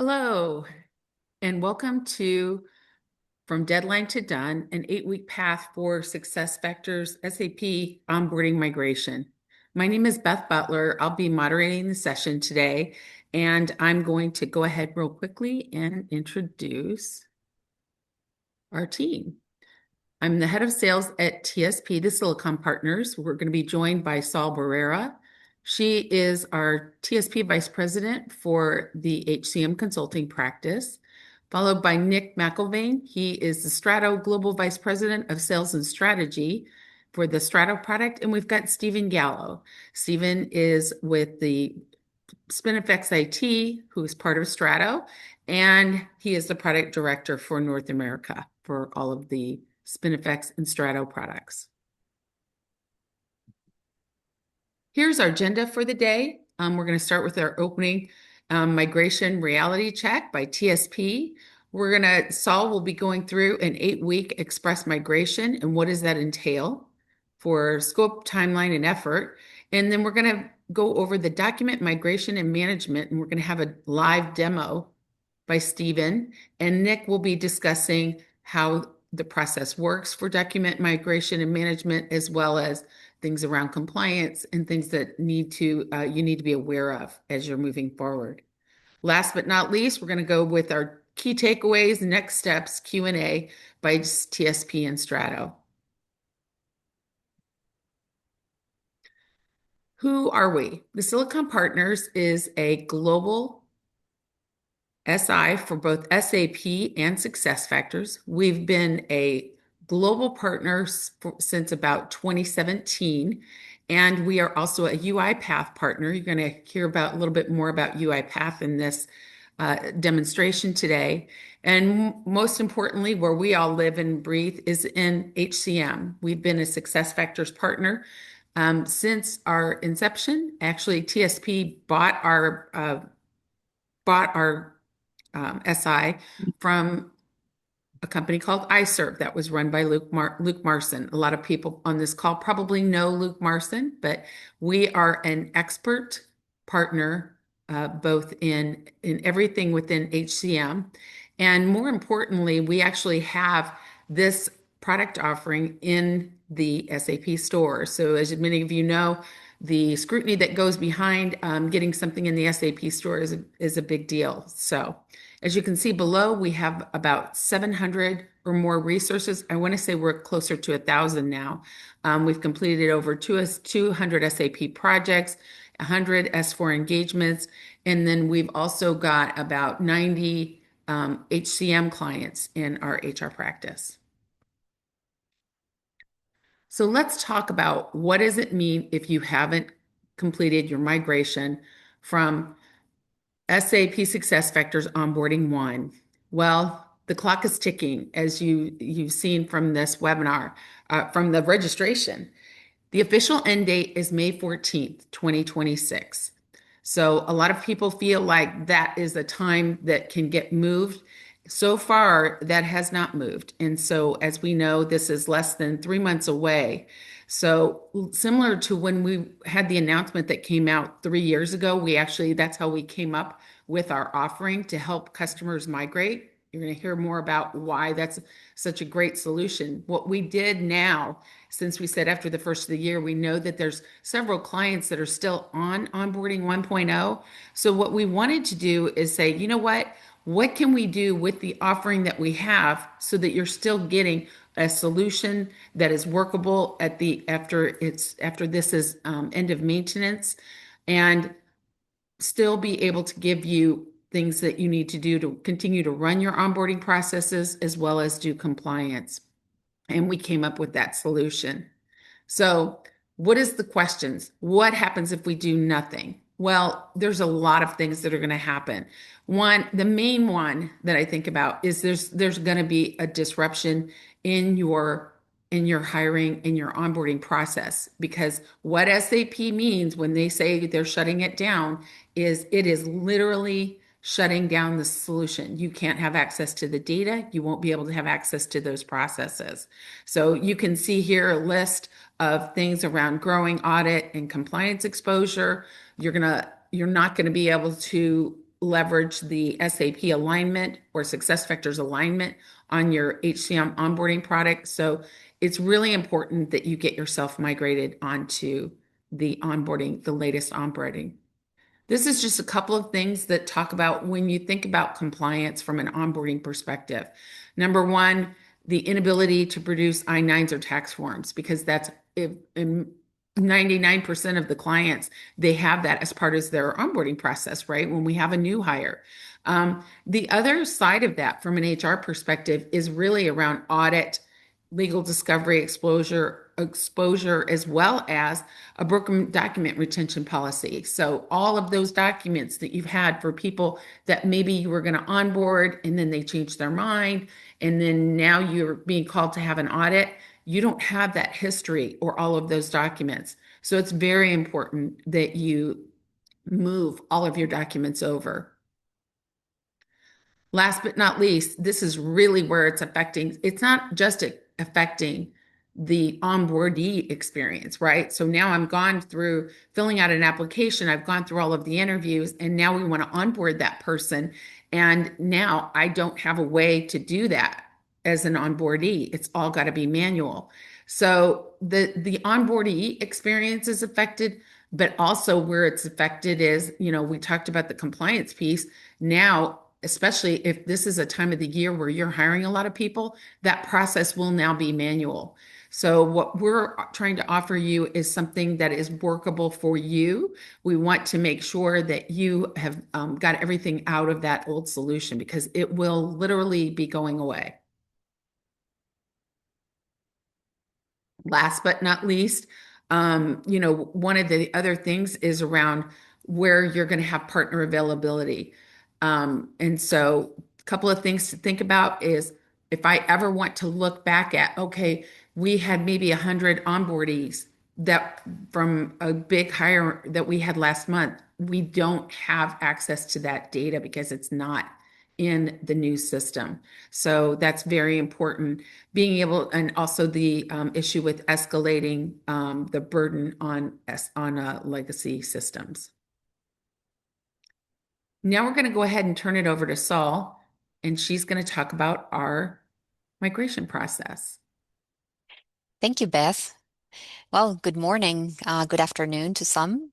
Hello, and welcome to From Deadline to Done, an 8-week path for SuccessFactors SAP onboarding migration. My name is Beth Butler. I'll be moderating the session today, and I'm going to go ahead real quickly and introduce our team. I'm the head of sales at TSP, the Silicon Partners. We're going to be joined by Saul Barrera. She is our TSP Vice President for the HCM Consulting Practice, followed by Nick Macllvaine. He is the Strato Global Vice President of Sales and Strategy for the Strato product. And we've got Stephen Gallo. Stephen is with the SpinFX IT, who is part of Strato, and he is the product director for North America for all of the SpinFX and Strato products. Here's our agenda for the day. We're going to start with our opening migration reality check by TSP. Saul will be going through an 8-week express migration and what does that entail for scope, timeline, and effort. And then we're going to go over the document migration and management, and we're going to have a live demo by Stephen. And Nick will be discussing how the process works for document migration and management, as well as things around compliance and things that you need to be aware of as you're moving forward. Last but not least, we're going to go with our key takeaways, next steps, Q&A by TSP and Strato. Who are we? The Silicon Partners is a global SI for both SAP and SuccessFactors. We've been a global partner since about 2017, and we are also a UiPath partner. You're going to hear a little bit more about UiPath in this demonstration today. And most importantly, where we all live and breathe is in HCM. We've been a SuccessFactors partner since our inception. Actually, TSP bought our SI from a company called iServe that was run by Luke Marson. A lot of people on this call probably know Luke Marson, but we are an expert partner both in everything within HCM. And more importantly, we actually have this product offering in the SAP store. So as many of you know, the scrutiny that goes behind getting something in the SAP store is a big deal. So as you can see below, we have about 700 or more resources. I want to say we're closer to 1,000 now. We've completed over 200 SAP projects, 100 S4 engagements, and then we've also got about 90 HCM clients in our HR practice. So let's talk about what does it mean if you haven't completed your migration from SAP SuccessFactors Onboarding 1. Well, the clock is ticking, as you've seen from this webinar, from the registration. The official end date is May 14th, 2026. So a lot of people feel like that is a time that can get moved. So far, that has not moved. And so, as we know, this is less than 3 months away. So similar to when we had the announcement that came out 3 years ago, that's how we came up with our offering to help customers migrate. You're going to hear more about why that's such a great solution. What we did now, since we said after the first of the year, we know that there's several clients that are still on onboarding 1.0. So what we wanted to do is say, you know what can we do with the offering that we have so that you're still getting a solution that is workable after this is end of maintenance, and still be able to give you things that you need to do to continue to run your onboarding processes as well as do compliance. And we came up with that solution. So what is the questions? What happens if we do nothing? Well, there's a lot of things that are going to happen. The main one that I think about is there's going to be a disruption in your hiring, in your onboarding process, because what SAP means when they say they're shutting it down is it is literally shutting down the solution. You can't have access to the data. You won't be able to have access to those processes. So you can see here a list of things around growing audit and compliance exposure. You're not going to be able to leverage the SAP alignment or SuccessFactors alignment on your HCM onboarding product. So it's really important that you get yourself migrated onto the latest onboarding. This is just a couple of things that talk about when you think about compliance from an onboarding perspective. Number one, the inability to produce I-9s or tax forms, because that's in 99% of the clients, they have that as part of their onboarding process, right? When we have a new hire. The other side of that from an HR perspective is really around audit, legal discovery, exposure, as well as a broken document retention policy. So all of those documents that you've had for people that maybe you were going to onboard and then they changed their mind, and then now you're being called to have an audit, you don't have that history or all of those documents. So it's very important that you move all of your documents over. Last but not least, this is really where it's not just affecting the onboardee experience, right? So now I'm gone through filling out an application, I've gone through all of the interviews, and now we want to onboard that person. And now I don't have a way to do that as an onboardee. It's all got to be manual. So the onboardee experience is affected, but also where it's affected is, we talked about the compliance piece. Now, especially if this is a time of the year where you're hiring a lot of people, that process will now be manual. So what we're trying to offer you is something that is workable for you. We want to make sure that you have got everything out of that old solution, because it will literally be going away. Last but not least, one of the other things is around where you're going to have partner availability. And so a couple of things to think about is, if I ever want to look back at, okay, we had maybe 100 onboardees that from a big hire that we had last month, we don't have access to that data because it's not in the new system. So that's very important. Being able, and also the issue with escalating the burden on legacy systems. Now we're going to go ahead and turn it over to Saul, and she's going to talk about our migration process. Thank you, Beth. Well, good morning, good afternoon to some.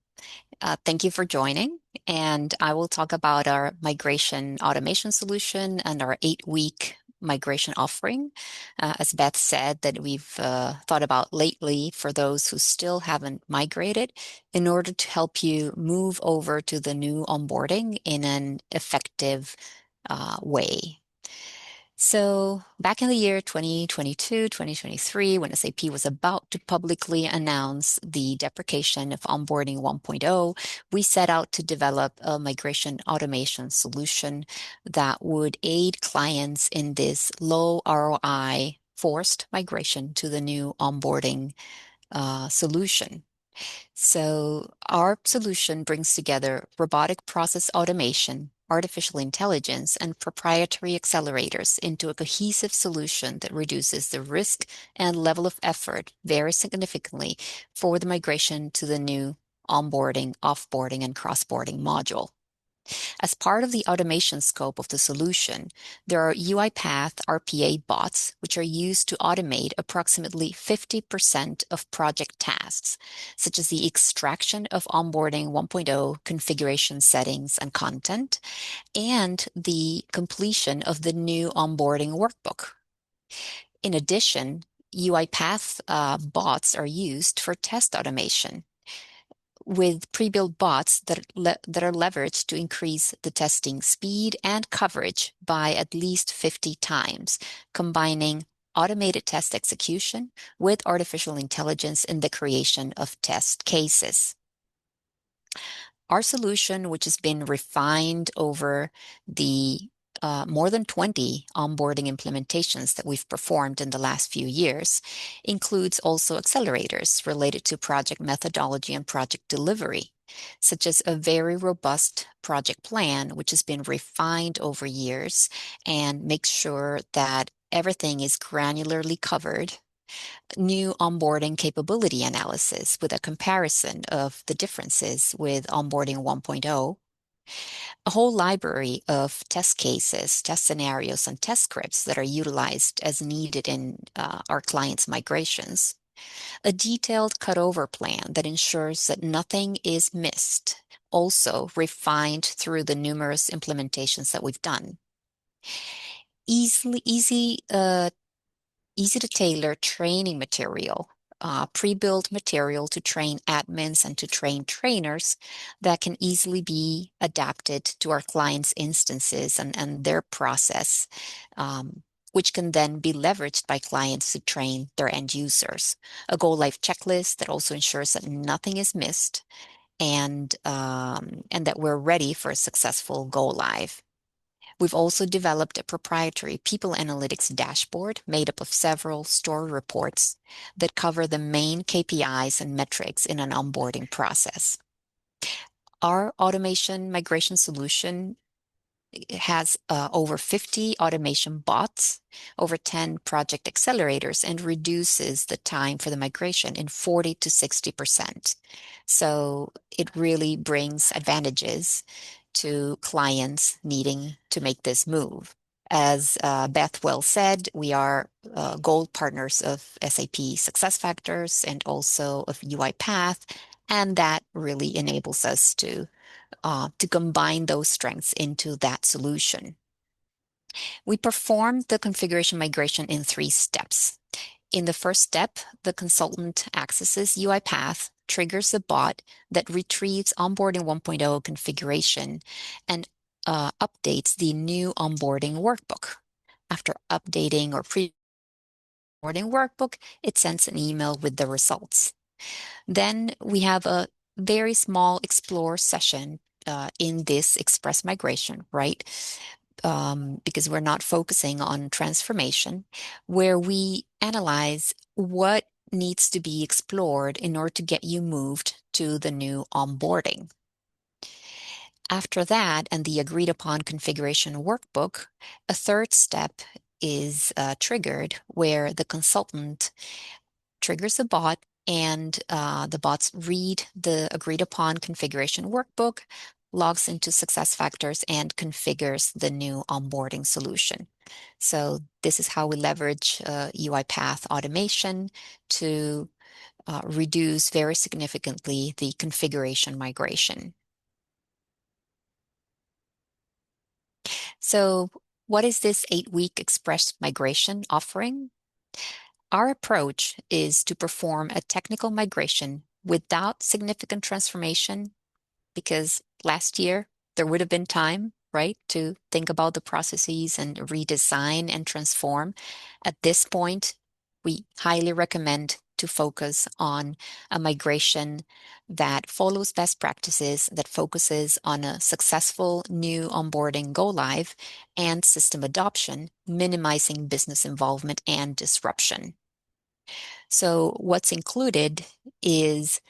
Thank you for joining. And I will talk about our migration automation solution and our 8-week migration offering. As Beth said, that we've thought about lately for those who still haven't migrated in order to help you move over to the new onboarding in an effective way. So back in the year 2022, 2023, when SAP was about to publicly announce the deprecation of Onboarding 1.0, we set out to develop a migration automation solution that would aid clients in this low ROI forced migration to the new onboarding solution. So our solution brings together robotic process automation, artificial intelligence, and proprietary accelerators into a cohesive solution that reduces the risk and level of effort very significantly for the migration to the new onboarding, offboarding, and crossboarding module. As part of the automation scope of the solution, there are UiPath RPA bots, which are used to automate approximately 50% of project tasks, such as the extraction of Onboarding 1.0 configuration settings and content, and the completion of the new onboarding workbook. In addition, UiPath bots are used for test automation, with pre-built bots that are leveraged to increase the testing speed and coverage by at least 50 times, combining automated test execution with artificial intelligence in the creation of test cases. Our solution, which has been refined over the more than 20 onboarding implementations that we've performed in the last few years, includes also accelerators related to project methodology and project delivery, such as a very robust project plan, which has been refined over years and makes sure that everything is granularly covered. New onboarding capability analysis with a comparison of the differences with onboarding 1.0, A whole library of test cases, test scenarios, and test scripts that are utilized as needed in our clients' migrations. A detailed cutover plan that ensures that nothing is missed, also refined through the numerous implementations that we've done. Easy to tailor training material, pre-built material to train admins and to train trainers that can easily be adapted to our clients' instances and their process, which can then be leveraged by clients to train their end users. A go live checklist that also ensures that nothing is missed and that we're ready for a successful go live. We've also developed a proprietary people analytics dashboard made up of several story reports that cover the main KPIs and metrics in an onboarding process. Our automation migration solution has over 50 automation bots, over 10 project accelerators, and reduces the time for the migration in 40 to 60%. So it really brings advantages to clients needing to make this move. As Beth well said, we are gold partners of SAP SuccessFactors and also of UiPath, and that really enables us to combine those strengths into that solution. We perform the configuration migration in 3 steps. In the first step, the consultant accesses UiPath, triggers the bot that retrieves onboarding 1.0 configuration, and updates the new onboarding workbook. After updating or pre-onboarding workbook, it sends an email with the results. Then we have a very small explore session in this express migration, right? Because we're not focusing on transformation, where we analyze what needs to be explored in order to get you moved to the new onboarding. After that, and the agreed upon configuration workbook, a third step is triggered where the consultant triggers the bot and the bots read the agreed upon configuration workbook, logs into SuccessFactors, and configures the new onboarding solution. So this is how we leverage UiPath automation to reduce very significantly the configuration migration. So what is this 8-week express migration offering? Our approach is to perform a technical migration without significant transformation, because last year there would have been time, right, to think about the processes and redesign and transform. At this point, we highly recommend to focus on a migration that follows best practices, that focuses on a successful new onboarding go live and system adoption, minimizing business involvement and disruption. So what's included is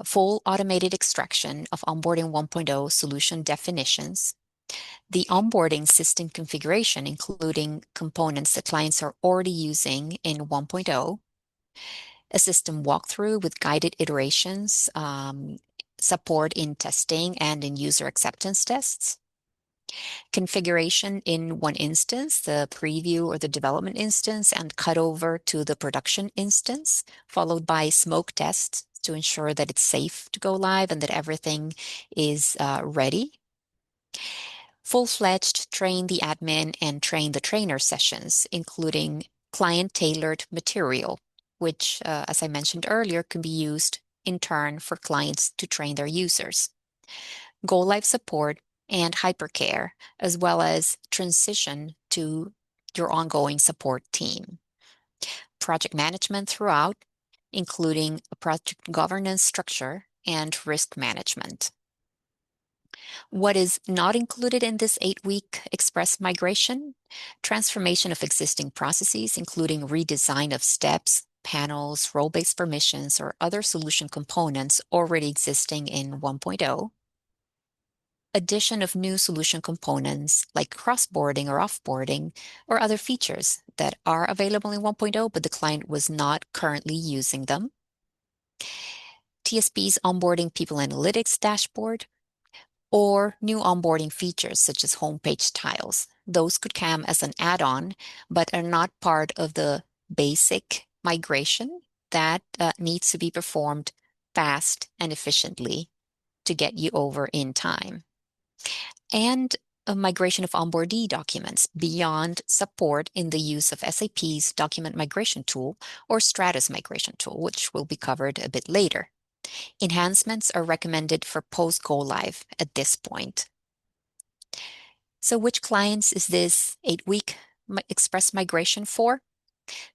full automated extraction of onboarding 1.0 solution definitions, the onboarding system configuration, including components that clients are already using in 1.0, a system walkthrough with guided iterations, support in testing and in user acceptance tests, configuration in one instance, the preview or the development instance, and cut over to the production instance, followed by smoke tests to ensure that it's safe to go live and that everything is ready. Full-fledged train the admin and train the trainer sessions, including client-tailored material, which, as I mentioned earlier, can be used in turn for clients to train their users. Go live support and hypercare, as well as transition to your ongoing support team. Project management throughout, including a project governance structure and risk management. What is not included in this 8-week express migration? Transformation of existing processes, including redesign of steps, panels, role-based permissions, or other solution components already existing in 1.0. Addition of new solution components like cross-boarding or off-boarding or other features that are available in 1.0, but the client was not currently using them. TSP's onboarding people analytics dashboard, or new onboarding features such as homepage tiles. Those could come as an add-on, but are not part of the basic migration that needs to be performed fast and efficiently to get you over in time. And a migration of onboardee documents beyond support in the use of SAP's document migration tool or Stratus migration tool, which will be covered a bit later. Enhancements are recommended for post-go live at this point. So which clients is this 8-week express migration for?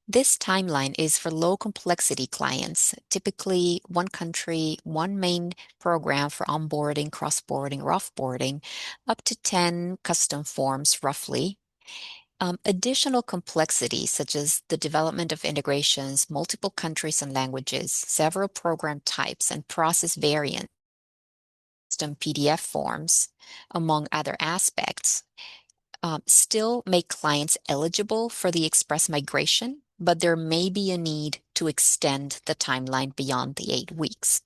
This timeline is for low complexity clients, typically one country, one main program for onboarding, cross-boarding, or off-boarding, up to 10 custom forms roughly. Additional complexity, such as the development of integrations, multiple countries and languages, several program types, and process variants, custom PDF forms, among other aspects, still make clients eligible for the express migration, but there may be a need to extend the timeline beyond the 8 weeks.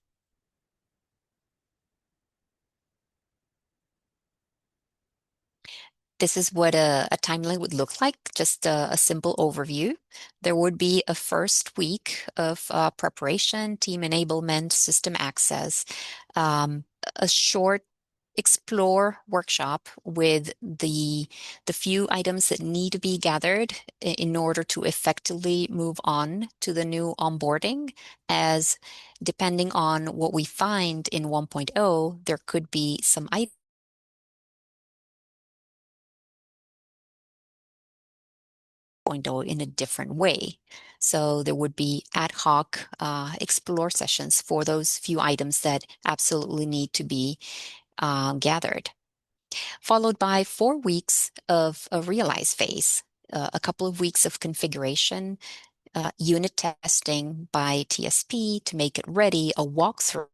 This is what a timeline would look like, just a simple overview. There would be a first week of preparation, team enablement, system access, a short explore workshop with the few items that need to be gathered in order to effectively move on to the new onboarding, as depending on what we find in 1.0, there could be some items in a different way. So there would be ad hoc explore sessions for those few items that absolutely need to be gathered, followed by 4 weeks of a realize phase, a couple of weeks of configuration, unit testing by TSP to make it ready, a walkthrough,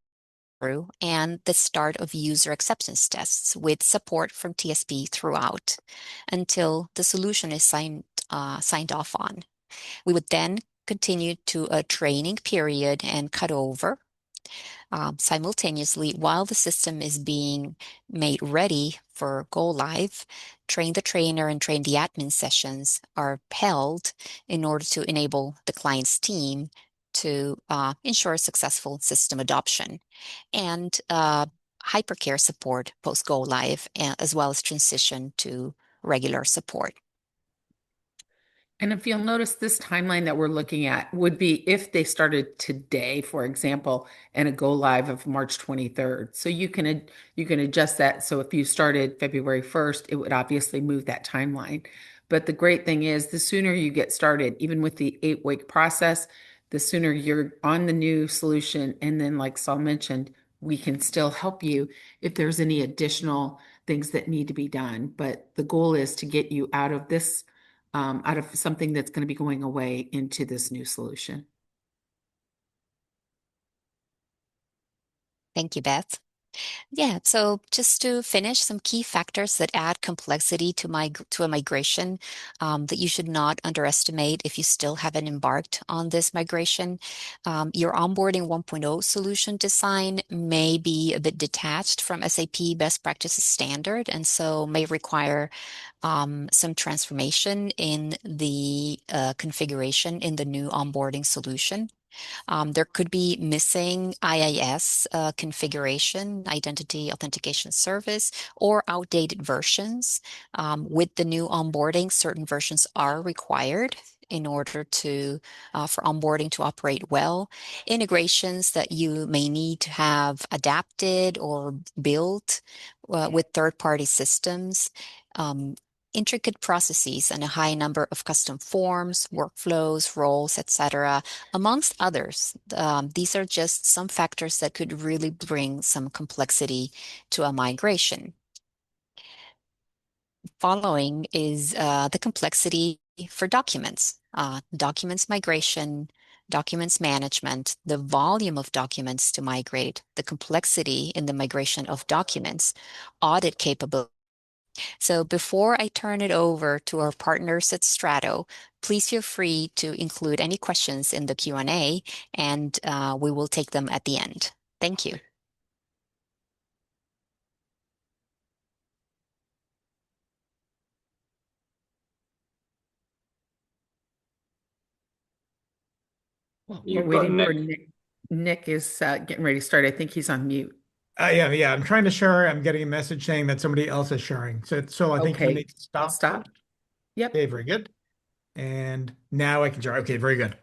and the start of user acceptance tests with support from TSP throughout until the solution is signed off on. We would then continue to a training period and cut over simultaneously while the system is being made ready for go live. Train the trainer and train the admin sessions are held in order to enable the client's team to ensure successful system adoption, and hypercare support post go live, as well as transition to regular support. And if you'll notice, this timeline that we're looking at would be if they started today, for example, and a go live of March 23rd. So you can adjust that. So if you started February 1st, it would obviously move that timeline. But the great thing is, the sooner you get started, even with the 8-week process, the sooner you're on the new solution. And then, like Saul mentioned, we can still help you if there's any additional things that need to be done. But the goal is to get you out of something that's going to be going away into this new solution. Thank you, Beth. Yeah, so just to finish, some key factors that add complexity to a migration that you should not underestimate if you still haven't embarked on this migration. Your onboarding 1.0 solution design may be a bit detached from SAP best practices standard, and so may require some transformation in the configuration in the new onboarding solution. There could be missing IIS configuration, Identity Authentication Service, or outdated versions. With the new onboarding, certain versions are required in order to for onboarding to operate well. Integrations that you may need to have adapted or built with third-party systems. Intricate processes and a high number of custom forms, workflows, roles, etc., amongst others. These are just some factors that could really bring some complexity to a migration. Following is the complexity for documents, documents migration, documents management, the volume of documents to migrate, the complexity in the migration of documents, audit capability. So before I turn it over to our partners at Strato, please feel free to include any questions in the Q&A, and we will take them at the end. Thank you. Well, we're You've got waiting for Nick. Nick. Nick is getting ready to start. I think he's on mute. Yeah. I'm trying to share. I'm getting a message saying that somebody else is sharing. So I think you Okay, need to I'll stop stop. first. Yep. Okay, very good. And now I can share. Okay, very good.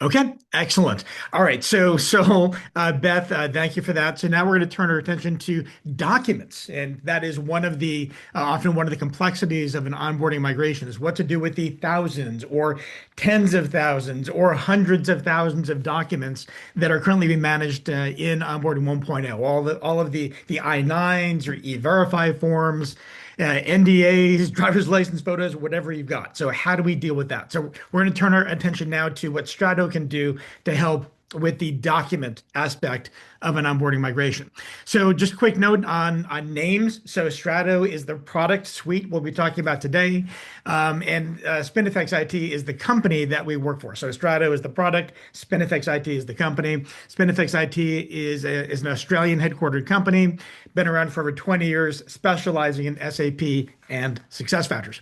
Okay, excellent. All right, Beth, thank you for that. So now we're going to turn our attention to documents, and that is one of the often one of the complexities of an onboarding migration is what to do with the thousands or tens of thousands or hundreds of thousands of documents that are currently being managed in onboarding 1.0. All of the I-9s or E-Verify forms, NDAs, driver's license photos, whatever you've got. So how do we deal with that? So we're going to turn our attention now to what Strato can do to help with the document aspect of an onboarding migration. So just a quick note on names. So Strato is the product suite we'll be talking about today. And SpinFX IT is the company that we work for. So Strato is the product, SpinFX IT is the company. SpinFX IT is an Australian headquartered company, been around for over 20 years, specializing in SAP and SuccessFactors.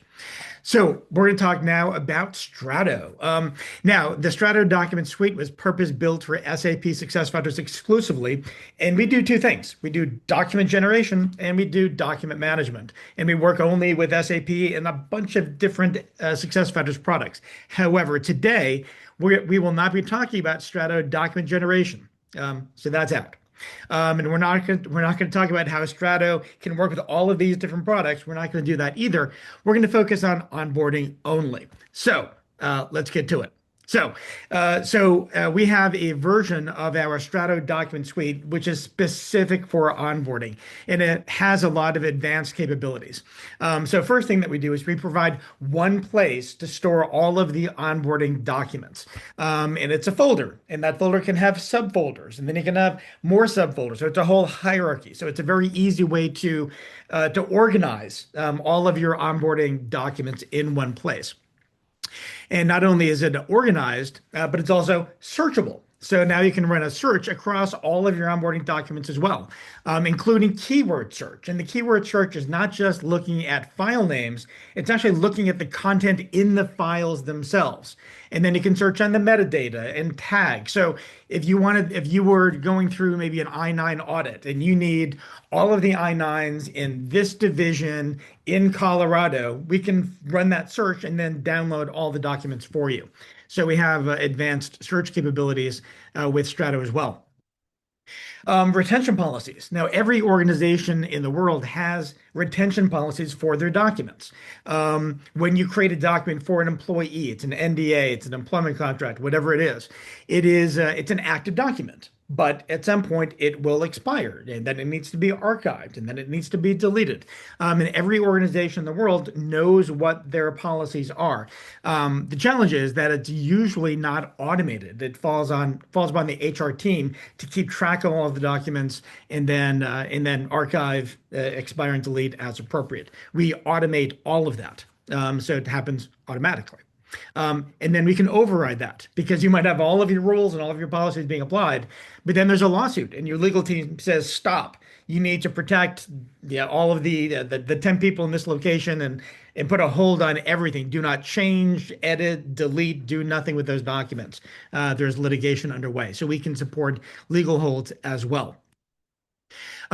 So we're going to talk now about Strato. Now, the Strato document suite was purpose-built for SAP SuccessFactors exclusively, and we do two things. We do document generation and we do document management, and we work only with SAP and a bunch of different SuccessFactors products. However, today we will not be talking about Strato document generation. So that's out. And we're not going to talk about how Strato can work with all of these different products. We're not going to do that either. We're going to focus on onboarding only. So let's get to it. We have a version of our Strato document suite which is specific for onboarding, and it has a lot of advanced capabilities. So first thing that we do is we provide one place to store all of the onboarding documents, and it's a folder, and that folder can have subfolders, and then you can have more subfolders. So it's a whole hierarchy. So it's a very easy way to organize all of your onboarding documents in one place. And not only is it organized, but it's also searchable. So now you can run a search across all of your onboarding documents as well, including keyword search. And the keyword search is not just looking at file names, it's actually looking at the content in the files themselves. And then you can search on the metadata and tag. So if you were going through maybe an I-9 audit and you need all of the I-9s in this division in Colorado, we can run that search and then download all the documents for you. So we have advanced search capabilities with Strato as well. Retention policies. Now, every organization in the world has retention policies for their documents. When you create a document for an employee, it's an NDA, it's an employment contract, whatever it is, it's an active document. But at some point, it will expire, and then it needs to be archived, and then it needs to be deleted. And every organization in the world knows what their policies are. The challenge is that it's usually not automated. It falls upon the HR team to keep track of all of the documents and then archive, expire, and delete as appropriate. We automate all of that, so it happens automatically. And then we can override that because you might have all of your rules and all of your policies being applied, but then there's a lawsuit and your legal team says, stop. You need to protect, yeah, all of the 10 people in this location and put a hold on everything. Do not change, edit, delete, do nothing with those documents. There's litigation underway. So we can support legal holds as well.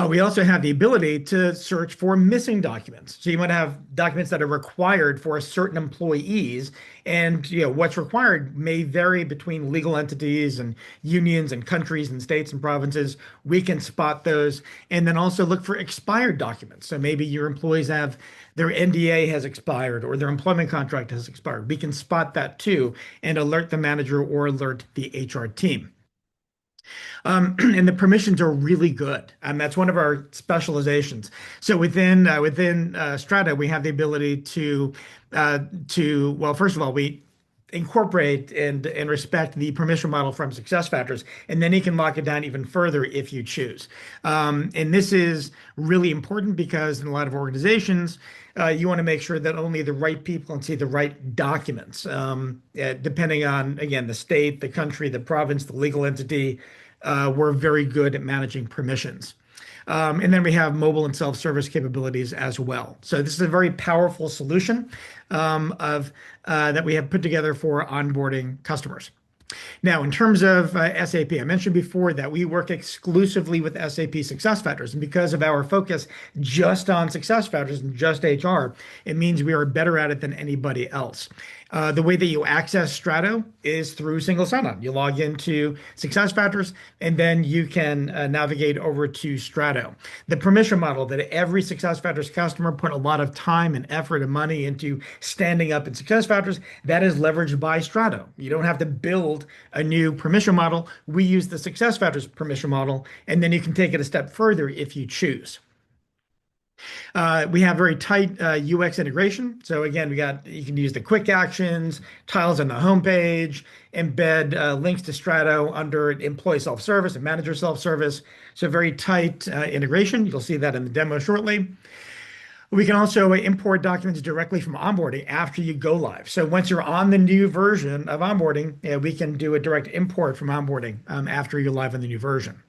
We also have the ability to search for missing documents. So you might have documents that are required for certain employees, and what's required may vary between legal entities and unions and countries and states and provinces. We can spot those, and then also look for expired documents. So maybe your employees have their NDA has expired or their employment contract has expired. We can spot that too and alert the manager or alert the HR team. And the permissions are really good. That's one of our specializations. So within Strata, we have the ability well, first of all, we incorporate and respect the permission model from SuccessFactors, and then you can lock it down even further if you choose. And this is really important because in a lot of organizations, you want to make sure that only the right people can see the right documents, depending on, again, the state, the country, the province, the legal entity. We're very good at managing permissions. And then we have mobile and self-service capabilities as well. So this is a very powerful solution of that we have put together for onboarding customers. Now, in terms of SAP, I mentioned before that we work exclusively with SAP SuccessFactors. And because of our focus just on SuccessFactors and just HR, it means we are better at it than anybody else. The way that you access Strato is through single sign-on. You log into SuccessFactors, and then you can navigate over to Strato. The permission model that every SuccessFactors customer put a lot of time and effort and money into standing up in SuccessFactors, that is leveraged by Strato. You don't have to build a new permission model. We use the SuccessFactors permission model, and then you can take it a step further if you choose. We have very tight UX integration. So again, you can use the quick actions, tiles on the homepage, embed links to Strato under employee self-service and manager self-service. So very tight integration. You'll see that in the demo shortly. We can also import documents directly from onboarding after you go live. So once you're on the new version of onboarding, we can do a direct import from onboarding after you're live on the new version.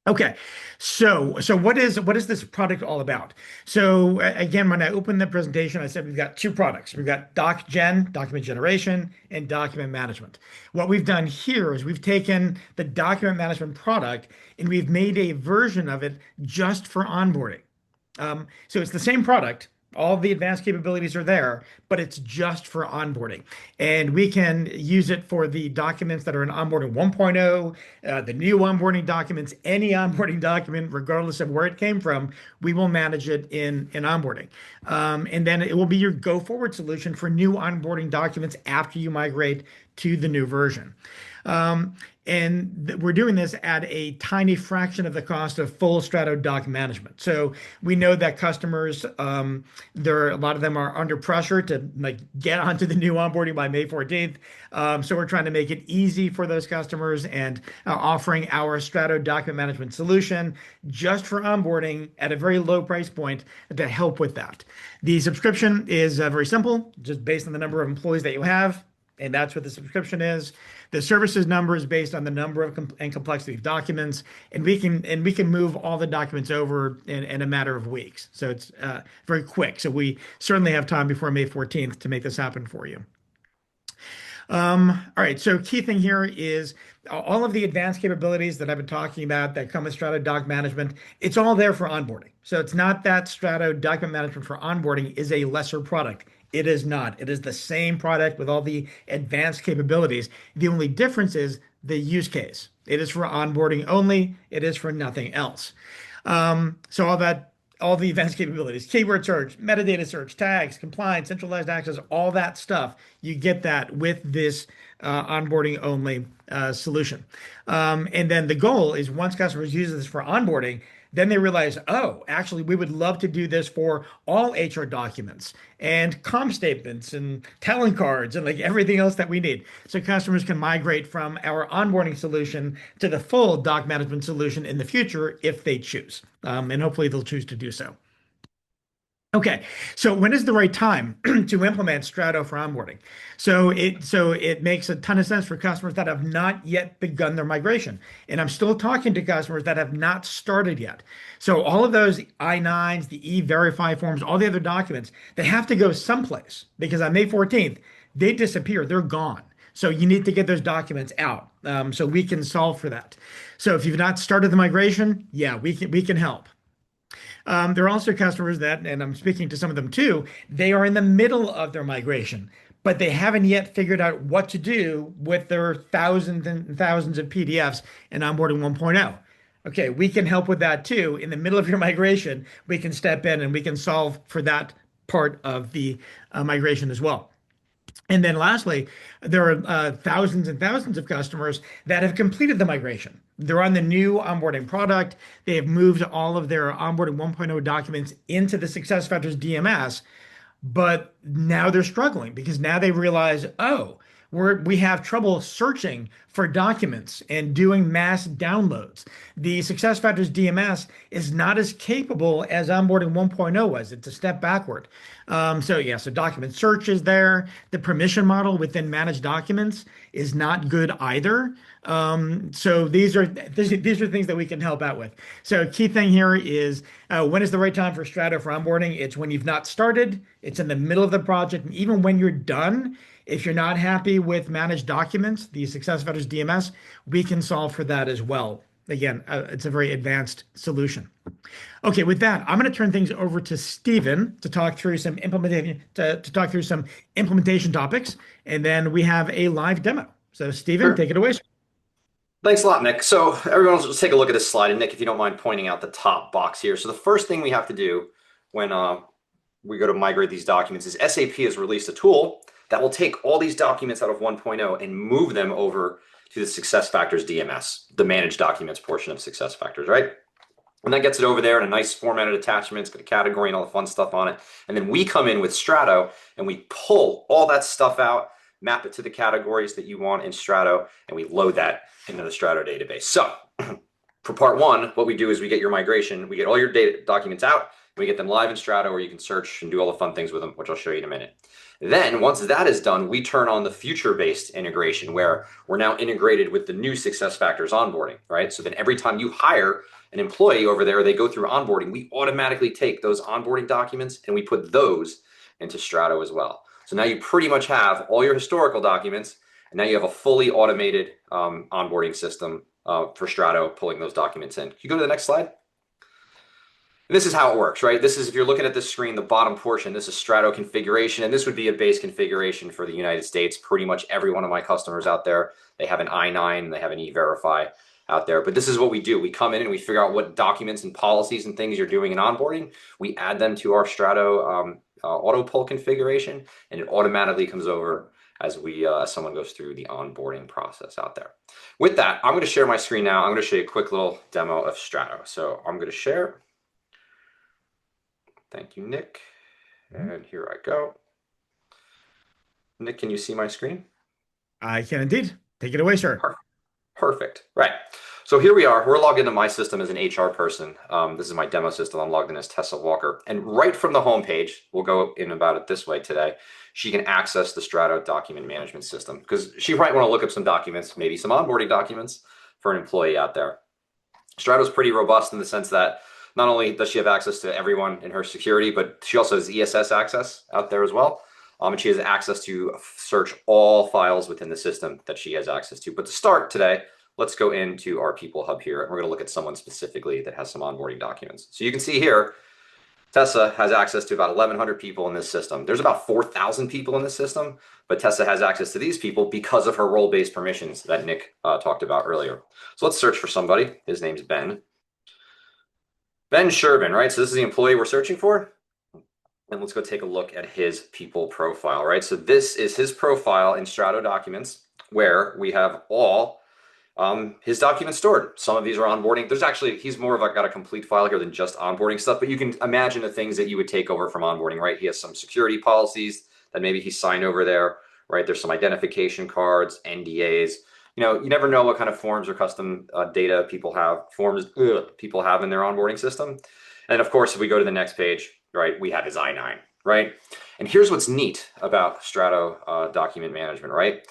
Okay, so what is this product all about? So again, when I opened the presentation, I said we've got two products. We've got document generation, and document management. What we've done here is we've taken the document management product and we've made a version of it just for onboarding. So it's the same product. All the advanced capabilities are there, but it's just for onboarding. And we can use it for the documents that are in onboarding 1.0, the new onboarding documents, any onboarding document, regardless of where it came from, we will manage it in onboarding. And then it will be your go forward solution for new onboarding documents after you migrate to the new version. And we're doing this at a tiny fraction of the cost of full Strato doc management. So we know that customers, a lot of them are under pressure to get onto the new onboarding by May 14th. So we're trying to make it easy for those customers and offering our Strato document management solution just for onboarding at a very low price point to help with that. The subscription is very simple, just based on the number of employees that you have. And that's what the subscription is. The services number is based on the number of and complexity of documents, and we can move all the documents over in a matter of weeks. So it's very quick. So we certainly have time before May 14th to make this happen for you. All right, so key thing here is all of the advanced capabilities that I've been talking about that come with Strato Doc Management, it's all there for onboarding. So it's not that Strato Document Management for onboarding is a lesser product. It is not. It is the same product with all the advanced capabilities. The only difference is the use case. It is for onboarding only. It is for nothing else. So all the advanced capabilities, keyword search, metadata search, tags, compliance, centralized access, all that stuff, you get that with this onboarding only solution. And then the goal is once customers use this for onboarding, then they realize, oh, actually, we would love to do this for all HR documents and comp statements and talent cards and everything else that we need. So customers can migrate from our onboarding solution to the full doc management solution in the future if they choose. And hopefully they'll choose to do so. Okay, so when is the right time to implement Strato for onboarding? So it makes a ton of sense for customers that have not yet begun their migration. And I'm still talking to customers that have not started yet. So all of those I-9s, the E-Verify forms, all the other documents, they have to go someplace because on May 14th, they disappear, they're gone. So you need to get those documents out. So we can solve for that. So if you've not started the migration, yeah, we can help. There are also customers that, and I'm speaking to some of them too, they are in the middle of their migration, but they haven't yet figured out what to do with their thousands and thousands of PDFs in onboarding 1.0. Okay, we can help with that too. In the middle of your migration, we can step in and we can solve for that part of the migration as well. And then lastly, there are thousands and thousands of customers that have completed the migration. They're on the new onboarding product. They have moved all of their onboarding 1.0 documents into the SuccessFactors DMS, but now they're struggling because now they realize, oh, we have trouble searching for documents and doing mass downloads. The SuccessFactors DMS is not as capable as onboarding 1.0 was. It's a step backward. So document search is there. The permission model within managed documents is not good either. So these are things that we can help out with. So key thing here is when is the right time for Strato for onboarding? It's when you've not started, it's in the middle of the project, and even when you're done. If you're not happy with managed documents, the SuccessFactors DMS, we can solve for that as well. Again, it's a very advanced solution. Okay, with that, I'm going to turn things over to Stephen to talk through some implementation topics, and then we have a live demo. So, Stephen, Sure. take it away. Thanks a lot, Nick. So everyone, let's take a look at this slide. And Nick, if you don't mind pointing out the top box here. So the first thing we have to do when we go to migrate these documents is SAP has released a tool that will take all these documents out of 1.0 and move them over to the SuccessFactors DMS, the managed documents portion of SuccessFactors, right? And that gets it over there in a nice formatted attachment. It's got a category and all the fun stuff on it. And then we come in with Strato and we pull all that stuff out, map it to the categories that you want in Strato, and we load that into the Strato database. So for part one, what we do is we get your migration, we get all your data documents out, and we get them live in Strato where you can search and do all the fun things with them, which I'll show you in a minute. Then once that is done, we turn on the future-based integration where we're now integrated with the new SuccessFactors onboarding, right? So then every time you hire an employee over there, they go through onboarding, we automatically take those onboarding documents and we put those into Strato as well. So now you pretty much have all your historical documents, and now you have a fully automated onboarding system for Strato pulling those documents in. Can you go to the next slide? And this is how it works, right? This is, if you're looking at this screen, the bottom portion, this is Strato configuration, and this would be a base configuration for the United States. Pretty much every one of my customers out there, they have an I-9, they have an E-Verify out there. But this is what we do. We come in and we figure out what documents and policies and things you're doing in onboarding. We add them to our Strato auto pull configuration, and it automatically comes over as someone goes through the onboarding process out there. With that, I'm going to share my screen now. I'm going to show you a quick little demo of Strato. So I'm going to share. Thank you, Nick. And here I go. Nick, can you see my screen? I can indeed. Take it away, sir. Perfect. Right. So here we are. We're logged into my system as an HR person. This is my demo system. I'm logged in as Tessa Walker. And right from the homepage, we'll go in about it this way today, she can access the Strato document management system because she might want to look up some documents, maybe some onboarding documents for an employee out there. Strato's pretty robust in the sense that not only does she have access to everyone in her security, but she also has ESS access out there as well. And she has access to search all files within the system that she has access to. But to start today, let's go into our People Hub here, and we're going to look at someone specifically that has some onboarding documents. So you can see here, Tessa has access to about 1,100 people in this system. There's about 4,000 people in this system, but Tessa has access to these people because of her role-based permissions that Nick talked about earlier. So let's search for somebody. His name's Ben. Ben Sherbin, right? So this is the employee we're searching for. And let's go take a look at his people profile, right? So this is his profile in Strato documents where we have all his documents stored. Some of these are onboarding. There's actually, he's more of got a complete file here than just onboarding stuff, but you can imagine the things that you would take over from onboarding, right? He has some security policies that maybe he signed over there, right? There's some identification cards, NDAs. You know, you never know what kind of forms or custom data people have in their onboarding system. And of course, if we go to the next page, right, we have his I-9, right? And here's what's neat about Strato document management, right?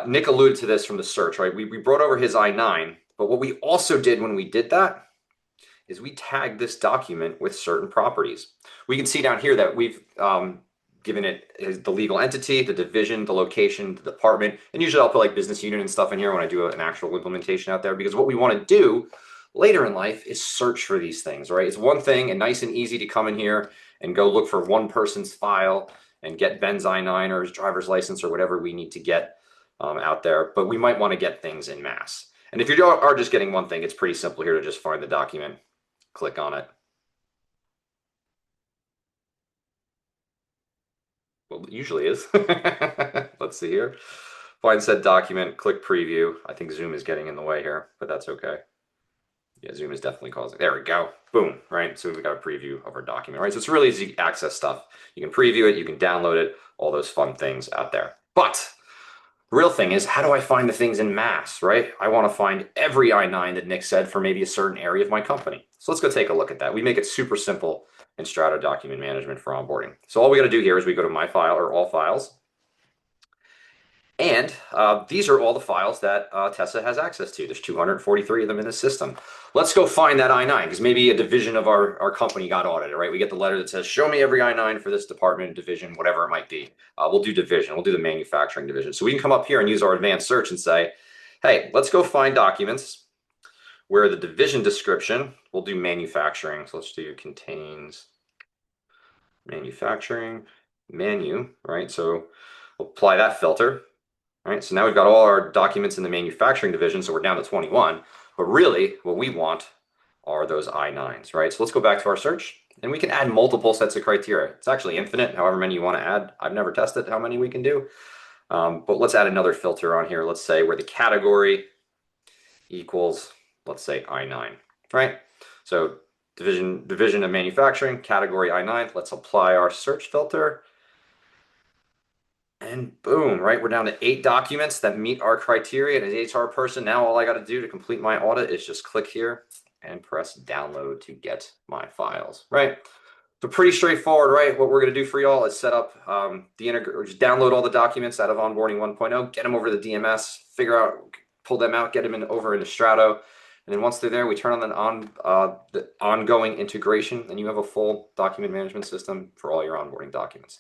Nick alluded to this from the search, right? We brought over his I-9, but what we also did when we did that is we tagged this document with certain properties. We can see down here that we've given it the legal entity, the division, the location, the department, and usually I'll put like business unit and stuff in here when I do an actual implementation out there, because what we want to do later in life is search for these things, right? It's one thing and nice and easy to come in here and go look for one person's file and get Ben's I-9 or his driver's license or whatever we need to get out there, but we might want to get things in mass. And if you are just getting one thing, it's pretty simple here to just find the document, click on it. Well, it usually is. Let's see here. Find said document, click preview. I think Zoom is getting in the way here, but that's okay. Yeah, Zoom is definitely causing. There we go. Boom, right? So we've got a preview of our document, right? So it's really easy to access stuff. You can preview it, you can download it, all those fun things out there. But The real thing is, how do I find the things in mass, right? I want to find every I-9 that Nick said for maybe a certain area of my company. So let's go take a look at that. We make it super simple in Strato document management for onboarding. So all we got to do here is we go to My File or All Files, and these are all the files that Tessa has access to. There's 243 of them in the system. Let's go find that I-9 because maybe a division of our company got audited, right? We get the letter that says, show me every I-9 for this department, division, whatever it might be. We'll do division. We'll do the manufacturing division. So we can come up here and use our advanced search and say, hey, let's go find documents where the division description, we'll do manufacturing. So let's do contains manufacturing, manu, right? So we'll apply that filter. All right, so now we've got all our documents in the manufacturing division, so we're down to 21. But really, what we want are those I-9s, right? So let's go back to our search, and we can add multiple sets of criteria. It's actually infinite, however many you want to add. I've never tested how many we can do. But let's add another filter on here. Let's say where the category equals, let's say I-9, right? So division of manufacturing, category I-9. Let's apply our search filter. And boom, right? We're down to 8 documents that meet our criteria. And as an HR person, now all I got to do to complete my audit is just click here and press download to get my files, right? So pretty straightforward, right? What we're going to do for y'all is set up or just download all the documents out of onboarding 1.0, get them over to the DMS, pull them out, get them over into Strato. And then once they're there, we turn on the ongoing integration, and you have a full document management system for all your onboarding documents.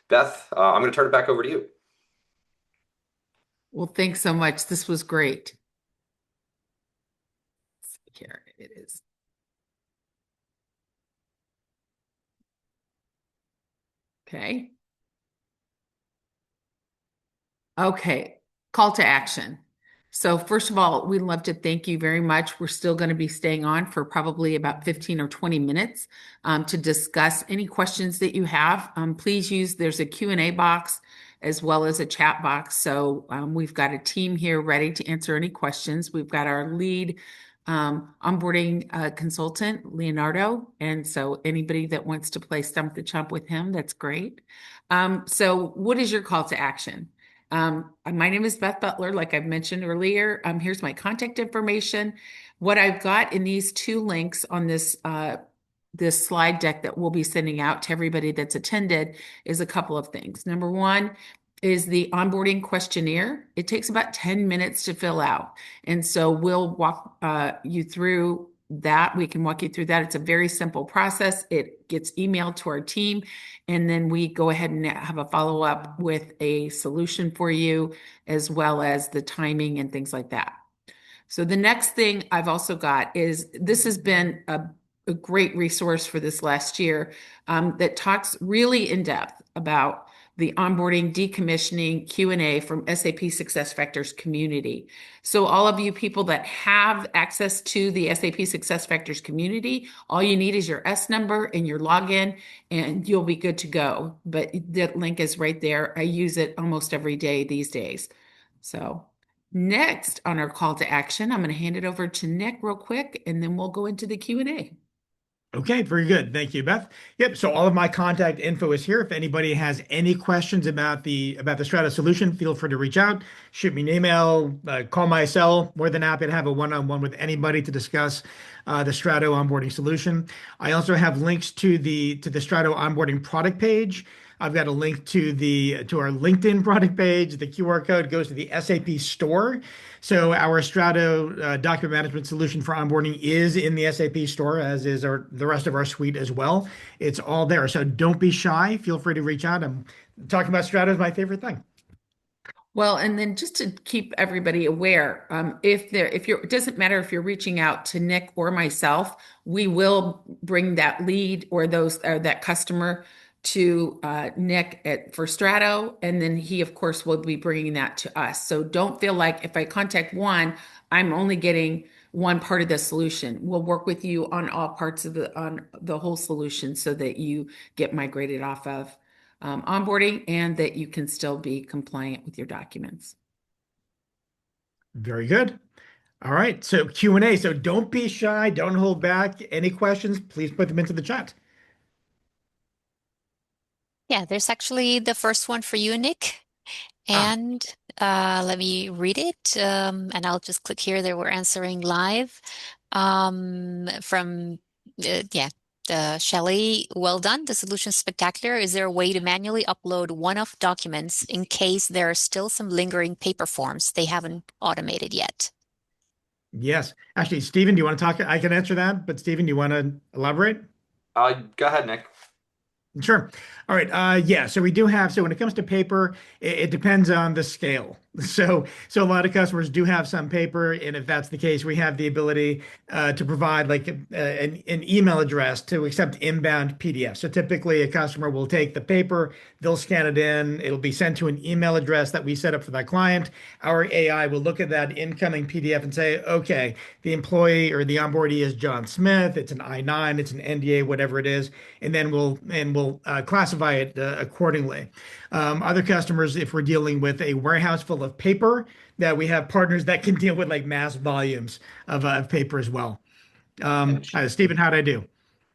Beth, I'm going to turn it back over to you. Well, thanks so much. This was great. Here it is. Okay. Okay. Call to action. So first of all, we'd love to thank you very much. We're still going to be staying on for probably about 15 or 20 minutes to discuss any questions that you have. Please there's a Q&A box as well as a chat box. So we've got a team here ready to answer any questions. We've got our lead onboarding consultant, Leonardo. And so anybody that wants to play Stump the Chump with him, that's great. So what is your call to action? My name is Beth Butler, like I've mentioned earlier. Here's my contact information. What I've got in these 2 links on this slide deck that we'll be sending out to everybody that's attended is a couple of things. Number 1 is the onboarding questionnaire. It takes about 10 minutes to fill out. And so we'll walk you through that. We can walk you through that. It's a very simple process. It gets emailed to our team, and then we go ahead and have a follow-up with a solution for you, as well as the timing and things like that. So the next thing I've also got is this has been a great resource for this last year that talks really in depth about the onboarding, decommissioning, Q&A from SAP SuccessFactors community. So all of you people that have access to the SAP SuccessFactors community, all you need is your S number and your login, and you'll be good to go. But the link is right there. I use it almost every day these days. So next on our call to action, I'm going to hand it over to Nick real quick, and then we'll go into the Q&A. Okay, very good. Thank you, Beth. Yep, so all of my contact info is here. If anybody has any questions about the Strato solution, feel free to reach out, shoot me an email, call my cell. More than happy to have a one-on-one with anybody to discuss the Strato onboarding solution. I also have links to the Strato onboarding product page. I've got a link to our LinkedIn product page. The QR code goes to the SAP store. So our Strato document management solution for onboarding is in the SAP store, as is the rest of our suite as well. It's all there. So don't be shy. Feel free to reach out. Talking about Strato is my favorite thing. Well, and then just to keep everybody aware, it doesn't matter if you're reaching out to Nick or myself, we will bring that lead or that customer to Nick for Strato, and then he, of course, will be bringing that to us. So don't feel like if I contact one, I'm only getting one part of the solution. We'll work with you on all parts of on the whole solution so that you get migrated off of onboarding and that you can still be compliant with your documents. Very good. All right, so Q&A. So don't be shy. Don't hold back. Any questions, please put them into the chat. Yeah, there's actually the first one for you, Nick. And Let me read it, and I'll just click here that we're answering live. From, yeah, Shelley, well done. The solution's spectacular. Is there a way to manually upload one-off documents in case there are still some lingering paper forms they haven't automated yet? Yes. Actually, Stephen, do you want to talk? I can answer that, but Stephen, do you want to elaborate? Go ahead, Nick. Sure. All right. Yeah. So we do have. So when it comes to paper, it depends on the scale. So a lot of customers do have some paper, and if that's the case, we have the ability to provide like an email address to accept inbound PDF. So typically, a customer will take the paper, they'll scan it in, it'll be sent to an email address that we set up for that client. Our AI will look at that incoming PDF and say, okay, the employee or the onboardee is John Smith. It's an I-9, it's an NDA, whatever it is, and then we'll classify it accordingly. Other customers, if we're dealing with a warehouse full of paper, that we have partners that can deal with like mass volumes of paper as well. And Stephen, how'd I do?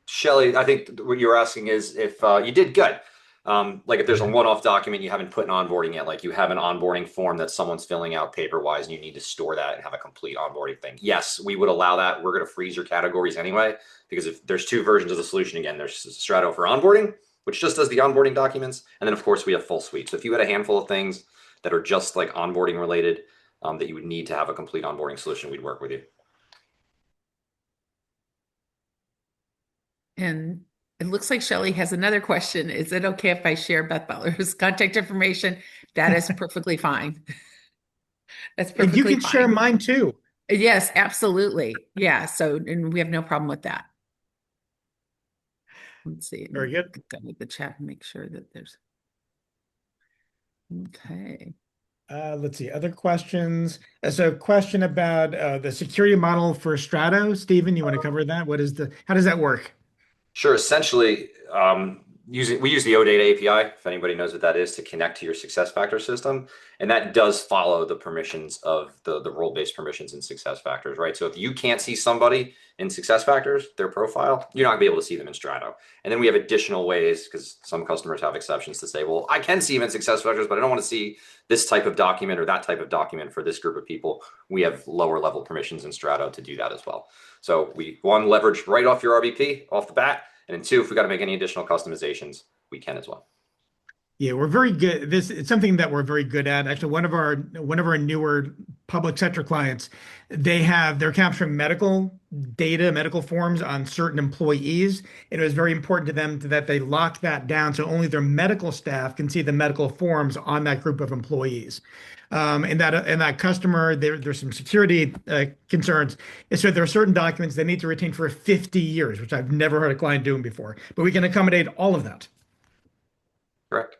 Shelly, I think what you're asking is if you did good. Like if there's a one-off document you haven't put in onboarding yet, like you have an onboarding form that someone's filling out paper-wise and you need to store that and have a complete onboarding thing. Yes, we would allow that. We're going to freeze your categories anyway, because if there's two versions of the solution, again, there's Strato for onboarding, which just does the onboarding documents. And then of course we have full suite. So if you had a handful of things that are just like onboarding related, that you would need to have a complete onboarding solution, we'd work with you. And it looks like Shelley has another question. Is it okay if I share Beth Butler's contact information? That is perfectly fine. That's And you perfectly can share fine. mine too. Yes, absolutely. Yeah. So, and we have no problem with that. Let's see. Very good. Go with the chat and make sure that there's okay. Let's see, other questions. So question about the security model for Strato. Stephen, you want to cover that? How does that work? Sure. Essentially, we use the OData API, if anybody knows what that is, to connect to your SuccessFactors system, and that does follow the permissions of the role-based permissions in SuccessFactors, right? So if you can't see somebody in SuccessFactors, their profile, you're not gonna be able to see them in Strato. And then we have additional ways, because some customers have exceptions to say, well, I can see them in SuccessFactors, but I don't want to see this type of document or that type of document for this group of people. We have lower level permissions in Strato to do that as well. So we, one, leverage right off your RBP off the bat. And then two, if we got to make any additional customizations, we can as well. Yeah, we're very good. This it's something that we're very good at. Actually, one of our newer public sector clients, they're capturing medical data, medical forms on certain employees. And it was very important to them that they lock that down so only their medical staff can see the medical forms on that group of employees. And that customer, there's some security concerns. And so there are certain documents they need to retain for 50 years, which I've never heard a client doing before. But we can accommodate all of that. Correct.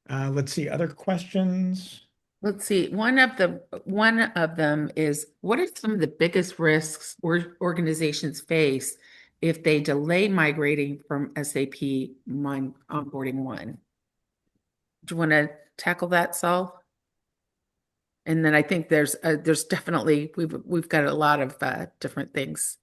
Let's see, other questions. Let's see. One of them is what are some of the biggest risks organizations face if they delay migrating from SAP Onboarding One? Do you want to tackle that, Saul? And then I think there's definitely we've got a lot of different things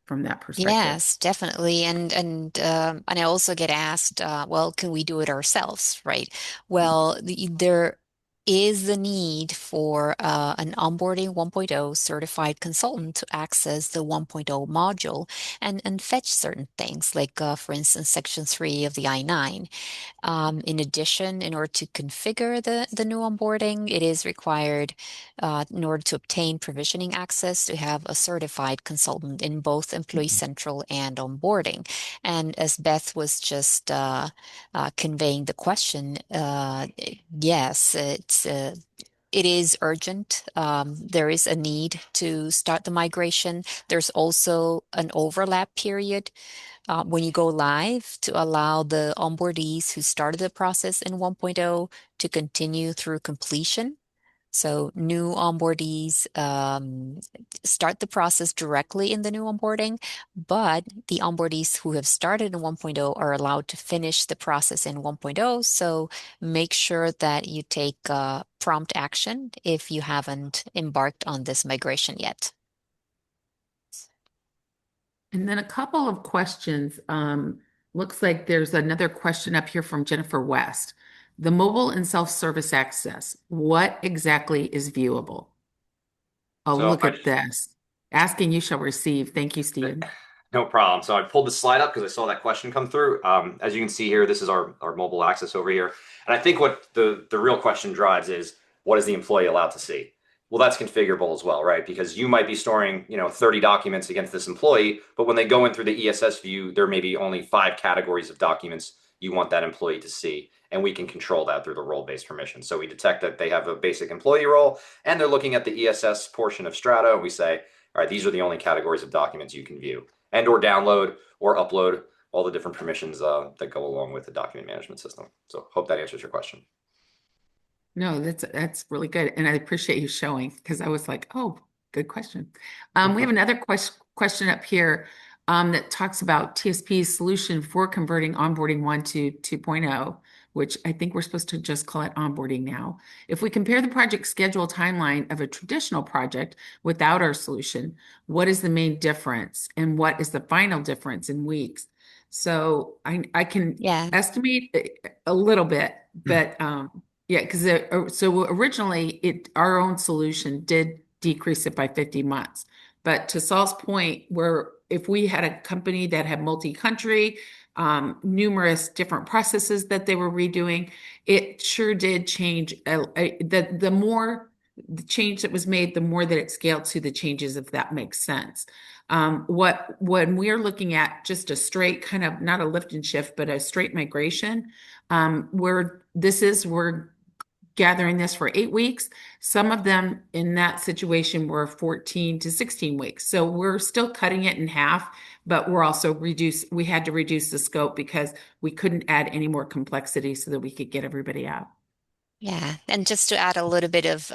from that perspective. Yes, definitely. And I also get asked, well, can we do it ourselves, right? Well, there is the need for an onboarding 1.0 certified consultant to access the 1.0 module and fetch certain things, like for instance, Section 3 of the I-9. In addition, in order to configure the new onboarding, it is required in order to obtain provisioning access to have a certified consultant in both Employee Central and onboarding. And as Beth was just conveying the question, yes, it is urgent. There is a need to start the migration. There's also an overlap period when you go live to allow the onboardees who started the process in 1.0 to continue through completion. So new onboardees start the process directly in the new onboarding, but the onboardees who have started in 1.0 are allowed to finish the process in 1.0. So make sure that you take prompt action if you haven't embarked on this migration yet. And then a couple of questions. Looks like there's another question up here from Jennifer West. The mobile and self-service access. What exactly is viewable? Oh, So look at this. Asking you shall receive. Thank you, Stephen. no problem. So I pulled the slide up because I saw that question come through. As you can see here, this is our mobile access over here. And I think what the real question drives is, what is the employee allowed to see? Well, that's configurable as well, right? Because you might be storing, 30 documents against this employee, but when they go in through the ESS view, there may be only 5 categories of documents you want that employee to see. And we can control that through the role-based permission. So we detect that they have a basic employee role and they're looking at the ESS portion of Strato. And we say, all right, these are the only categories of documents you can view and or download or upload all the different permissions that go along with the document management system. So hope that answers your question. No, that's really good. And I appreciate you showing because I was like, oh, good question. We have another question up here that talks about TSP's solution for converting onboarding 1 to 2.0, which I think we're supposed to just call it onboarding now. If we compare the project schedule timeline of a traditional project without our solution, what is the main difference and what is the final difference in weeks? So I can Yeah. estimate a little bit, but yeah, because so originally our own solution did decrease it by 50 months. But to Saul's point, where if we had a company that had multi-country, numerous different processes that they were redoing, it sure did change. The more the change that was made, the more that it scaled to the changes, if that makes sense. When we're looking at just a straight kind of not a lift and shift, but a straight migration, we're gathering this for 8 weeks. Some of them in that situation were 14 to 16 weeks. So we're still cutting it in half, but we had to reduce the scope because we couldn't add any more complexity so that we could get everybody out. Yeah, and just to add a little bit of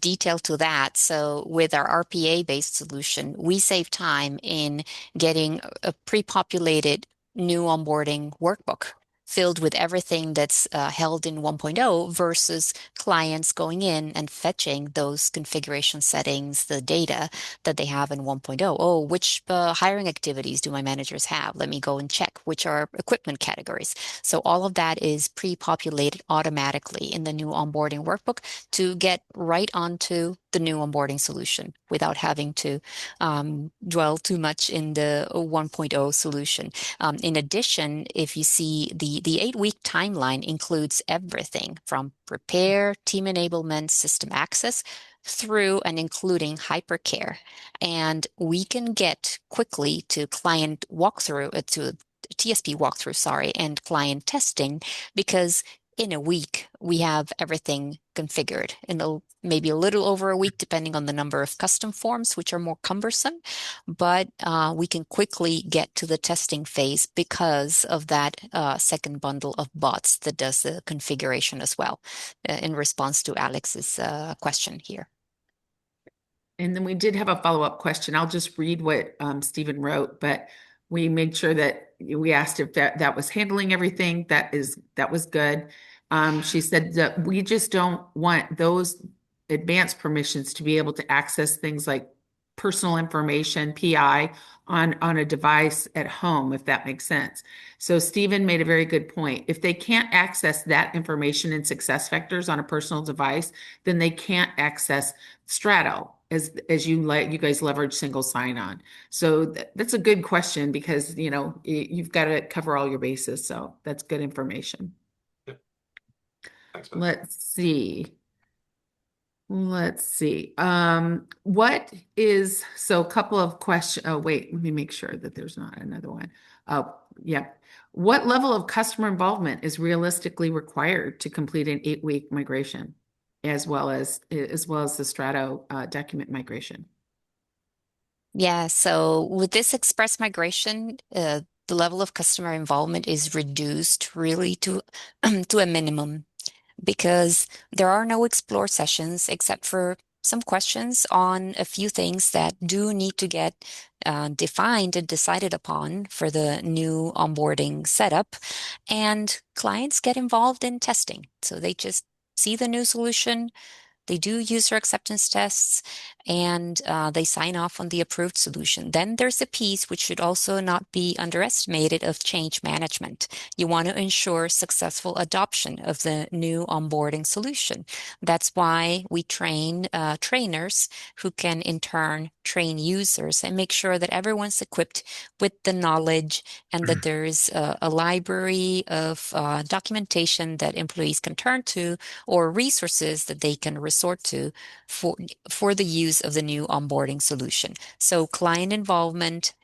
detail to that, so with our RPA-based solution, we save time in getting a pre-populated new onboarding workbook filled with everything that's held in 1.0 versus clients going in and fetching those configuration settings, the data that they have in 1.0. Oh, which hiring activities do my managers have? Let me go and check which are equipment categories. So all of that is pre-populated automatically in the new onboarding workbook to get right onto the new onboarding solution without having to dwell too much in the 1.0 solution. In addition, if you see the 8-week timeline includes everything from prepare, team enablement, system access, through and including hypercare. And we can get quickly to client walkthrough, to TSP walkthrough, sorry, and client testing, because in a week we have everything configured. In maybe a little over a week, depending on the number of custom forms, which are more cumbersome, but we can quickly get to the testing phase because of that second bundle of bots that does the configuration as well, in response to Alex's question here. And then we did have a follow-up question. I'll just read what Stephen wrote, but we made sure that we asked if that was handling everything. That was good. She said that we just don't want those advanced permissions to be able to access things like personal information, PI, on a device at home, if that makes sense. So Stephen made a very good point. If they can't access that information in SuccessFactors on a personal device, then they can't access Strato as you guys leverage single sign-on. So that's a good question because you've got to cover all your bases. So that's good information. Yep. Thanks, Beth. Let's see. So a couple of questions. Oh, wait, let me make sure that there's not another one. Oh, yeah. What level of customer involvement is realistically required to complete an 8-week migration, as well as the Strato document migration? Yeah, so with this express migration, the level of customer involvement is reduced really to to a minimum, because there are no explore sessions except for some questions on a few things that do need to get defined and decided upon for the new onboarding setup. And clients get involved in testing. So they just see the new solution, they do user acceptance tests, and they sign off on the approved solution. Then there's a piece which should also not be underestimated of change management. You want to ensure successful adoption of the new onboarding solution. That's why we train trainers who can in turn train users and make sure that everyone's equipped with the knowledge and that there's a library of documentation that employees can turn to or resources that they can resort to for, for the use of the new onboarding solution. So client involvement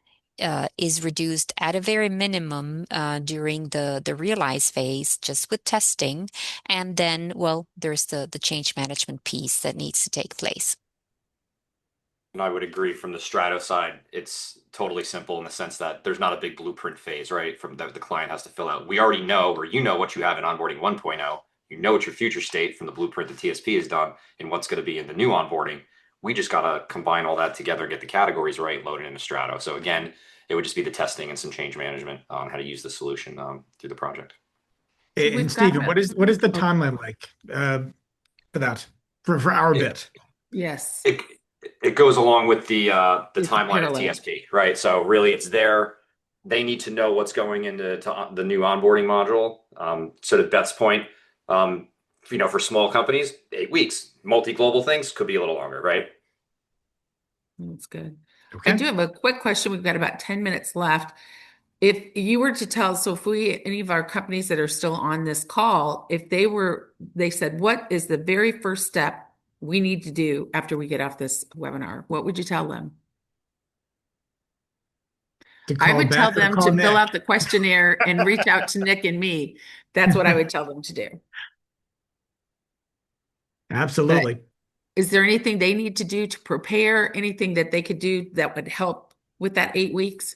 is reduced at a very minimum during the realize phase, just with testing. And then, well, there's the change management piece that needs to take place. And I would agree from the Strato side, it's totally simple in the sense that there's not a big blueprint phase, right? From the client has to fill out. We already know, or you know what you have in onboarding 1.0. You know what your future state from the blueprint the TSP has done and what's going to be in the new onboarding. We just got to combine all that together, get the categories right, load it into Strato. So again, it would just be the testing and some change management on how to use the solution through the project. So And we've got Stephen, what is the timeline like for that for our bit? yes, It goes along with the it's timeline of parallel. TSP, right? So really, it's there. They need to know what's going into the new onboarding module. So to Beth's point, for small companies, 8 weeks. Multi-global things could be a little longer, right? That's good. I Okay. do have a quick question. We've got about 10 minutes left. If you were to tell, so if any of our companies that are still on this call, if they said, what is the very first step we need to do after we get off this webinar? What would you tell them? To I call would tell Beth or them call to fill Nick? out the questionnaire and reach out to Nick and me. That's what I would tell them to do. But Absolutely. is there anything they need to do to prepare, anything that they could do that would help with that 8 weeks?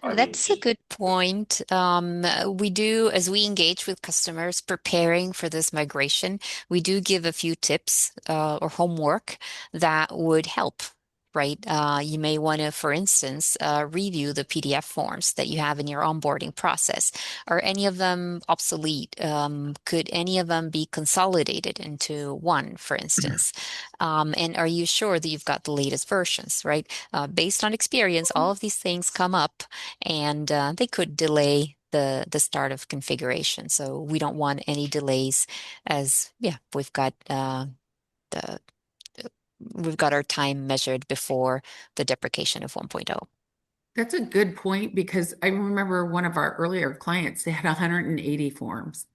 I mean, That's a just good point. We do, as we engage with customers preparing for this migration, we do give a few tips or homework that would help, right? You may want to, for instance, review the PDF forms that you have in your onboarding process. Are any of them obsolete? Could any of them be consolidated into one, for instance? And are you sure that you've got the latest versions, right? Based on experience, all of these things come up and they could delay the start of configuration. So we don't want any delays as yeah, the we've got our time measured before the deprecation of 1.0. That's a good point because I remember one of our earlier clients, they had 180 forms.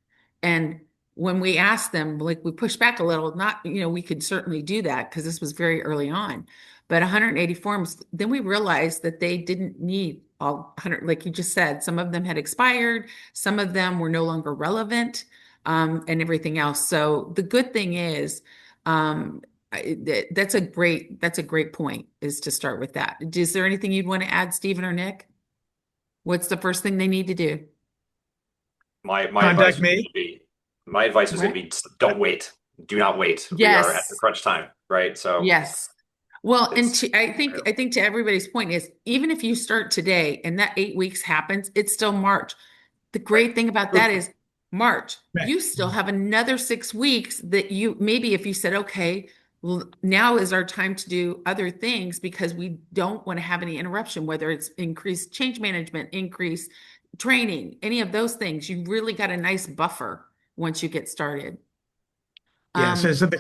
And when we asked them, like we pushed back a little, not, we could certainly do that because this was very early on, but 180 forms, then we realized that they didn't need all 100, like you just said, some of them had expired, some of them were no longer relevant, and everything else. So the good thing is, um, that's a great point is to start with that. Is there anything you'd want to add, Stephen or Nick? What's the first thing they need to do? my advice Contact was going me. to be my advice was going What? to be don't wait. Do not wait. We are at the Yes. crunch time, right? So Yes. Well, and it's I think to everybody's point is even if you start today and that 8 weeks happens, it's still March. The right. great thing about that is March, Right. you still have another 6 weeks that you maybe if you said, okay, well, now is our time to do other things because we don't want to have any interruption, whether it's increased change management, increased training, any of those things. You really got a nice buffer once you get started. Yeah, so, Um, so the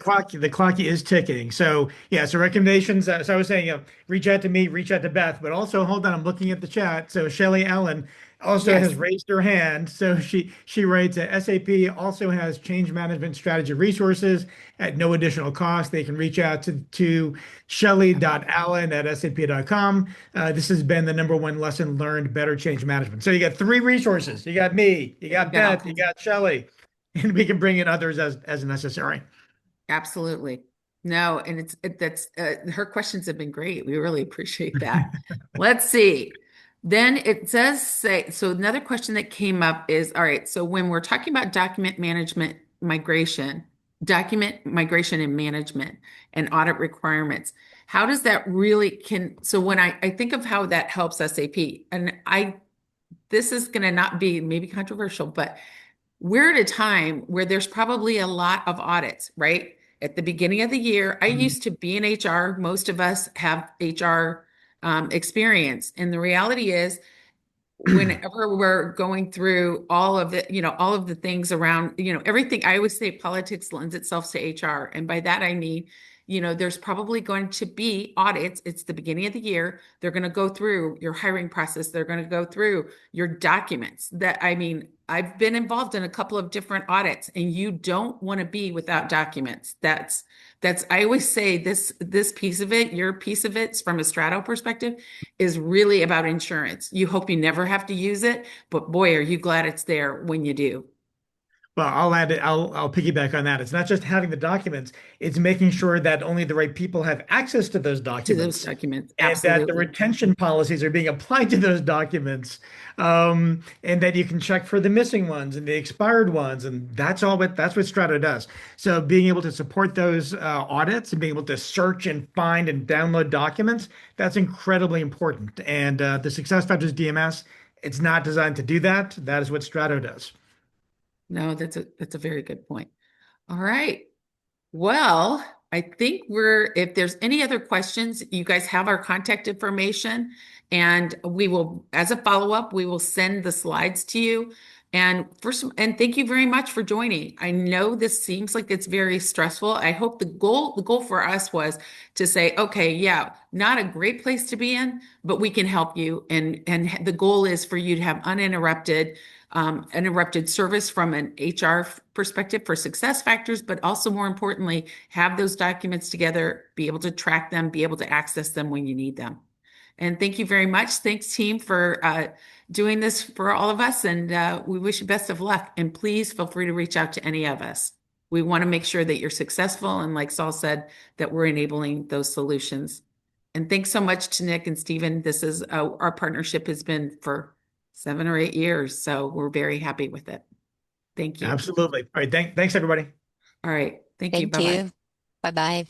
clock is ticking. So yeah, so recommendations. So I was saying, reach out to me, reach out to Beth, but also hold on, I'm looking at the chat. So Shelly Allen also has yes, raised her hand. So she writes, SAP also has change management strategy resources at no additional cost. They can reach out to shelly.allen@sap.com. This has been the number one lesson learned, better change management. So you got three resources. You got me, you we've got got all Beth, you kinds of got Shelly. And we can bring in others as necessary. absolutely. No, and that's her questions have been great. We really appreciate that. Let's see. Then it says say so another question that came up is all right, so when we're talking about document migration and management and audit requirements, how does that really so when I think of how that helps SAP, and this is going to not be maybe controversial, but we're at a time where there's probably a lot of audits, right? at the beginning of the year, I Mhm. used to be in HR. Most of us have HR experience. And the reality is, whenever we're going through all of the, all of the things around, everything, I always say politics lends itself to HR. And by that, I mean, there's probably going to be audits. It's the beginning of the year. They're going to go through your hiring process. They're going to go through your documents I mean, I've been involved in a couple of different audits, and you don't want to be without documents. I always say this piece of it, your piece of it from a Strato perspective is really about insurance. You hope you never have to use it, but boy, are you glad it's there when you do. Well, I'll add it. I'll piggyback on that. It's not just having the documents, it's making sure that only the right people have access to those To those documents documents. and that the Absolutely. retention policies are being applied to those documents. And that you can check for the missing ones and the expired ones. And that's what Strato does. So being able to support those audits and being able to search and find and download documents, that's incredibly important. And the SuccessFactors DMS, it's not designed to do that. That is what Strato does. No, that's a very good point. All right. Well, I think if there's any other questions, you guys have our contact information, and we will, as a follow-up, we will send the slides to you. And thank you very much for joining. I know this seems like it's very stressful. I hope the goal for us was to say, okay, yeah, not a great place to be in, but we can help you. And the goal is for you to have uninterrupted service from an HR perspective for SuccessFactors, but also more importantly, have those documents together, be able to track them, be able to access them when you need them. And thank you very much. Thanks, team, for doing this for all of us. And we wish you best of luck. And please feel free to reach out to any of us. We want to make sure that you're successful. And like Saul said, that we're enabling those solutions. And thanks so much to Nick and Stephen. This is our partnership has been for 7 or 8 years. So we're very happy with it. Thank you. Absolutely. All right. Thanks, everybody. All right. Thank you. Thank Bye bye. you. Bye-bye.